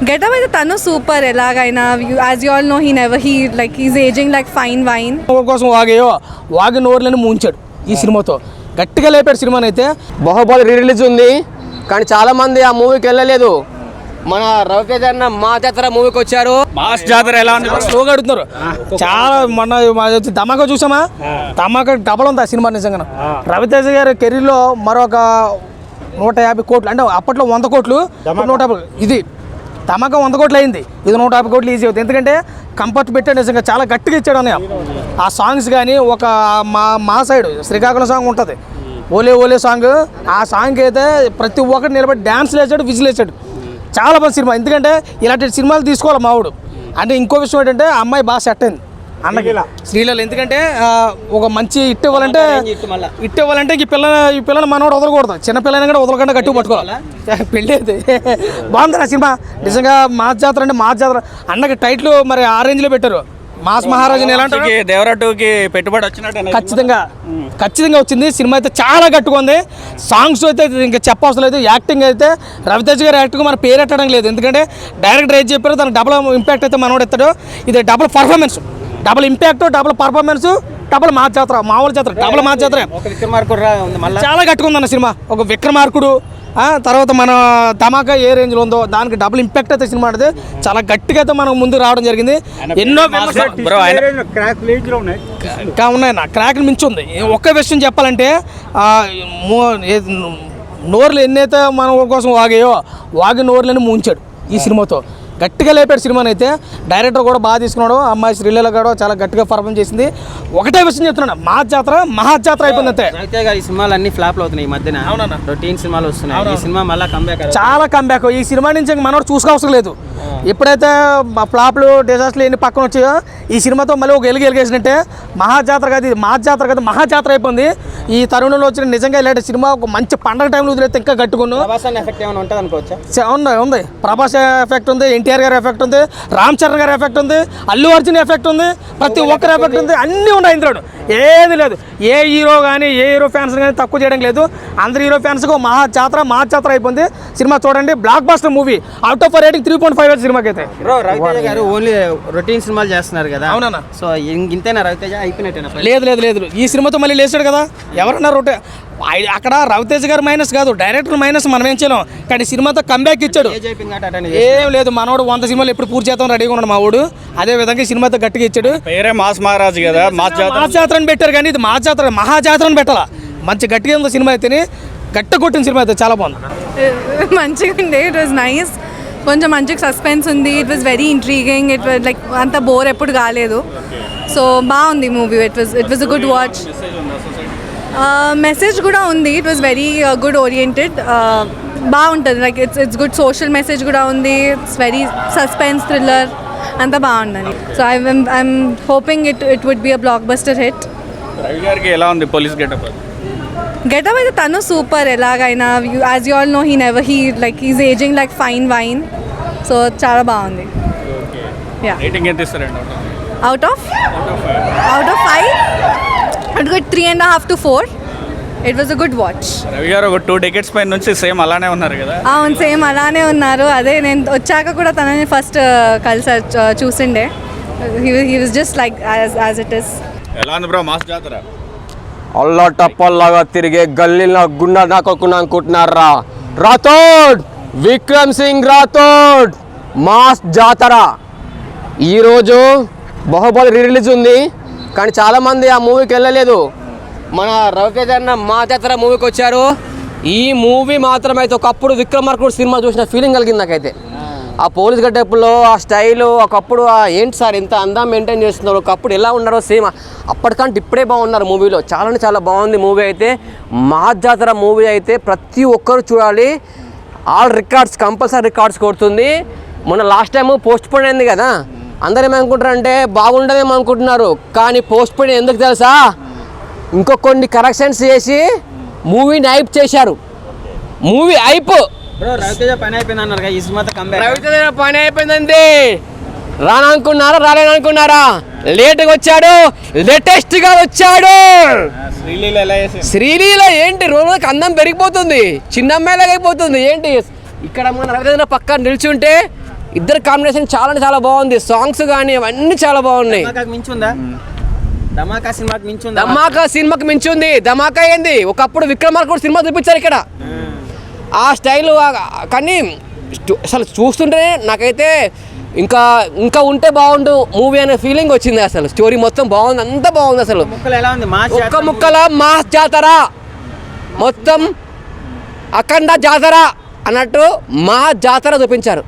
Getup అయితే తను super ఎలాగైనా as you all know he's ageing like fine wine కోసం వాగి నోర్లని ముంచాడు ఈ సినిమాతో గట్టిగా లేపాడు సినిమాని అయితే. బాహుబలి రిలీజ్ ఉంది కానీ చాలా మంది ఆ మూవీకి వెళ్ళలేదు. మన రవితేజ అన్న మా జాతర మూవీకి వచ్చారు. మాస్ జాతర ఎలా ఉంది? స్లోగా అడుగుతున్నారు చాలా. మొన్న ధమాకా చూసామా? ధమాకా డబల్ ఉంది ఆ సినిమా నిజంగా. రవితేజ గారి కెరీర్లో మరొక 150 కోట్లు అంటే అప్పట్లో 100 కోట్లు 150. ఇది ధమాకా 100 కోట్లు అయింది, ఇది 150 కోట్లు ఈజీ అవుతుంది. ఎందుకంటే కంఫర్ట్ పెట్టాడు నిజంగా, చాలా గట్టిగా ఇచ్చాడు అన్నయ్య. ఆ సాంగ్స్ కానీ ఒక మా సైడ్ శ్రీకాకుళం సాంగ్ ఉంటుంది ఓలే ఓలే సాంగ్. ఆ సాంగ్ అయితే ప్రతి ఒక్కటి నిలబడి డ్యాన్స్ వేసాడు, విజిల్ వేసాడు. చాలా బాగా సినిమా. ఎందుకంటే ఇలాంటి సినిమాలు తీసుకోవాలి మావాడు. అంటే ఇంకో విషయం ఏంటంటే ఆ అమ్మాయి బాగా సెట్ అయింది అన్నకి శ్రీలీల. ఎందుకంటే ఒక మంచి ఇట్ ఇవ్వాలంటే ఈ పిల్లని మనవాడు వదలకూడదు. చిన్న పిల్లని కూడా వదలకుండా గట్టి పట్టుకోవాలి. పెళ్ళి అయితే బాగుంది నా సినిమా నిజంగా. మాస్ జాతర అంటే మాస్ జాతర అన్నకి టైటిల్ మరి ఆ రేంజ్లో పెట్టారు. మాస్ మహారాజు ఎలా అంటే దేవరాటూకి పెట్టుబడి వచ్చినట్టు ఖచ్చితంగా వచ్చింది. సినిమా అయితే చాలా గట్టిగా ఉంది. సాంగ్స్ అయితే ఇంకా చెప్పవసరం లేదు. యాక్టింగ్ అయితే రవితేజ గారి యాక్టింగ్ మన పేరు ఎట్టడం లేదు. ఎందుకంటే డైరెక్టర్ ఏది చెప్పారో దానికి డబుల్ ఇంపాక్ట్ అయితే మనోడు ఎత్తాడు. ఇది double performance, double impact, double performance, double mass జాతర, మామూలు జాతర, డబుల్ మాస్ జాతర. చాలా గట్టిగా ఉందన్న సినిమా. ఒక విక్రమార్కుడు తర్వాత మన ధమాకా ఏ రేంజ్లో ఉందో దానికి డబుల్ ఇంపాక్ట్ అయితే సినిమా అనేది చాలా గట్టిగా అయితే మనకు ముందు రావడం జరిగింది. ఎన్నో ఉన్నాయి నా క్రాక్లు మించి ఉంది. ఒక్క విషయం చెప్పాలంటే నోర్లు ఎన్నైతే మన కోసం వాగి నోర్లని ముంచాడు ఈ సినిమాతో. గట్టిగా లేపాడు సినిమాని అయితే. డైరెక్టర్ కూడా బాగా తీసుకున్నాడు. అమ్మాయి శ్రీలీల కూడా చాలా గట్టిగా పర్ఫార్మ్ చేసింది. ఒకటే విషయం చెప్తున్నాడు, మాస్ జాతర మహాజాతర అయిపోయింది అంతే. ఈ సినిమాలు అన్ని ఫ్లాప్లు అవుతున్నాయి ఈ మధ్యన. రొటీన్ సినిమాలు వస్తున్నాయి. ఈ సినిమా మళ్ళీ చాలా కంబ్యాక్. ఈ సినిమా నుంచి మనోడు చూసుకోవసరం లేదు. ఎప్పుడైతే ఫ్లాప్లు డిజాస్టర్లు ఎన్ని పక్కన వచ్చాయో ఈ సినిమాతో మళ్ళీ ఒక ఎలుగేసినట్టే. మహాజాతర కాదు ఇది, మాస్ జాతర కాదు మహాజాతర అయిపోయింది. ఈ తరుణంలో వచ్చిన నిజంగా ఇలాంటి సినిమా ఒక మంచి పండగ టైంలో వదిలేస్తే ఇంకా గట్టుకున్నాను. ఉంది ప్రభాస్ ఎఫెక్ట్ ఉంది, ఎన్టీఆర్ గారి ఎఫెక్ట్ ఉంది, రామ్ చరణ్ గారి ఎఫెక్ట్ ఉంది, అల్లు అర్జున్ ఎఫెక్ట్ ఉంది, ప్రతి ఒక్కరి ఎఫెక్ట్ ఉంది. అన్నీ ఉన్నాయి ఇందులో, ఏది లేదు. ఏ హీరో కానీ ఏ హీరో ఫ్యాన్స్ కానీ తక్కువ చేయడం లేదు. అందరు హీరో ఫ్యాన్స్కి మహాజాతర అయిపోయింది. సినిమా చూడండి, block buster movie. Out of rating 3.5 సినిమాకి అయితే. రవితేజ గారు ఓన్లీ రొటీన్ సినిమాలు చేస్తున్నారు కదా. అవునా? సో ఇంతేనా రవితేజ అయిపోయినట్టేనా? లేదు ఈ సినిమాతో మళ్ళీ లేచాడు కదా. ఎవరన్నా అక్కడ రవితేజ గారు మైనస్ కాదు, డైరెక్టర్ మైనస్. మనం ఏం చేయలేం. కానీ సినిమాతో కంబ్యాక్ ఇచ్చాడు. ఏం లేదు, మనోడు 100 సినిమాలు ఎప్పుడు పూర్తి చేద్దాం రెడీగా ఉన్నాడు మా వాడు. అదే విధంగా సినిమాతో గట్టిగా ఇచ్చాడు. పేరే మాస్ మహారాజు కదా, మాస్ జాతర అని పెట్టారు. కానీ ఇది మాస్ జాతర మహాజాతర అని పెట్టాలా. మంచి గట్టిగా ఉంది సినిమా అయితే. గట్టి కొట్టిన సినిమా అయితే చాలా బాగుంది. మంచిగా ఉంది. It was nice. కొంచెం మంచిగా సస్పెన్స్ ఉంది. It was very intriguing. It was like అంత బోర్ ఎప్పుడు కాలేదు. సో బాగుంది movie. It was a good watch. Message కూడా ఉంది. It was very good oriented. బాగుంటుంది. Like it's good social message కూడా ఉంది. ఇట్స్ వెరీ సస్పెన్స్ థ్రిల్లర్ అంతా బాగుందని. So I'm hoping it would be a blockbuster hit. Ravi గారికి ఎలా ఉంది పోలీస్ గెటప్? గెటప్ అయితే తను సూపర్ ఎలాగైనా. As you all know he's ageing like fine wine. So చాలా బాగుంది. రేటింగ్ ఎంత ఇస్తారండి? Out of 5 I'd go 3.5 to 4. It was a good watch. Ravi గారు ఒక 2 decades పైన నుంచి సేమ్ అలానే ఉన్నారు కదా? అవును, సేమ్ అలానే ఉన్నారు. అదే నేను వచ్చాక కూడా తనని ఫస్ట్ కలిసి చూసిండే. He was just like as it is. ఎలా ఉంది బ్రో మాస్ జాతర? అల్లా టప్పల్లాగా తిరిగే గల్లీలో గుండా నాకొక్కున్నా అనుకుంటున్నారా? రాథోడ్, విక్రమ్ సింగ్ రాథోడ్ మాస్ జాతర. ఈరోజు బాహుబలి రిలీజ్ ఉంది కానీ చాలా మంది ఆ మూవీకి వెళ్ళలేదు. మన రవితేజ అన్న మా జాతర మూవీకి వచ్చారు. ఈ మూవీ మాత్రం అయితే ఒకప్పుడు విక్రమార్కుడు సినిమా చూసిన ఫీలింగ్ కలిగింది నాకైతే. ఆ పోలీస్ గెటప్లో ఆ స్టైలు, ఒకప్పుడు ఏంటి సార్ ఎంత అందం మెయింటైన్ చేస్తున్నారు, ఒకప్పుడు ఎలా ఉన్నారో సేమ్ అప్పటికంటే ఇప్పుడే బాగున్నారు మూవీలో. చాలా బాగుంది మూవీ అయితే. మా జాతర మూవీ అయితే ప్రతి ఒక్కరు చూడాలి. ఆల్ రికార్డ్స్ కంపల్సరీ రికార్డ్స్ కొడుతుంది. మొన్న లాస్ట్ టైం పోస్ట్ పోన్ అయింది కదా, అందరూ ఏమనుకుంటారంటే బాగుండదేమో అనుకుంటున్నారు. కానీ పోస్ట్ పోన్ ఎందుకు తెలుసా? ఇంకో కొన్ని కరెక్షన్స్ చేసి మూవీని హైప్ చేశారు. Movie hype. రవితేజ పని అయిపోయింది. ఈ సినిమాతో రవితేజ పని అయిపోయిందండి. రాననుకున్నారా? లేట్గా వచ్చాడు, లేటెస్ట్గా వచ్చాడు. శ్రీలీల ఏంటి రోజుకి అందం పెరిగిపోతుంది, చిన్న అమ్మాయిలాగా అయిపోతుంది. ఏంటి ఇక్కడ మన రవితేజ పక్కన నిల్చుంటే ఇద్దరు కాంబినేషన్ చాలా అంటే చాలా బాగుంది. సాంగ్స్ కానీ అవన్నీ చాలా బాగున్నాయి. ధమాకాకి మించి ఉందా? ధమాకా సినిమాకి మించి ఉందా? ధమాకా సినిమాకి మించి ఉంది. ధమాకా ఏంది, ఒకప్పుడు విక్రమార్క కూడా సినిమా చూపించారు ఇక్కడ ఆ స్టైల్. కానీ అసలు చూస్తుంటేనే నాకైతే ఇంకా ఇంకా ఉంటే బాగుండు మూవీ అనే ఫీలింగ్ వచ్చింది. అసలు స్టోరీ మొత్తం బాగుంది, అంతా బాగుంది. అసలు ముక్కలు ఎలా ఉంది? ఒక్క ముక్కల మాస్ జాతర మొత్తం అఖండ జాతర అన్నట్టు మా జాతర చూపించారు.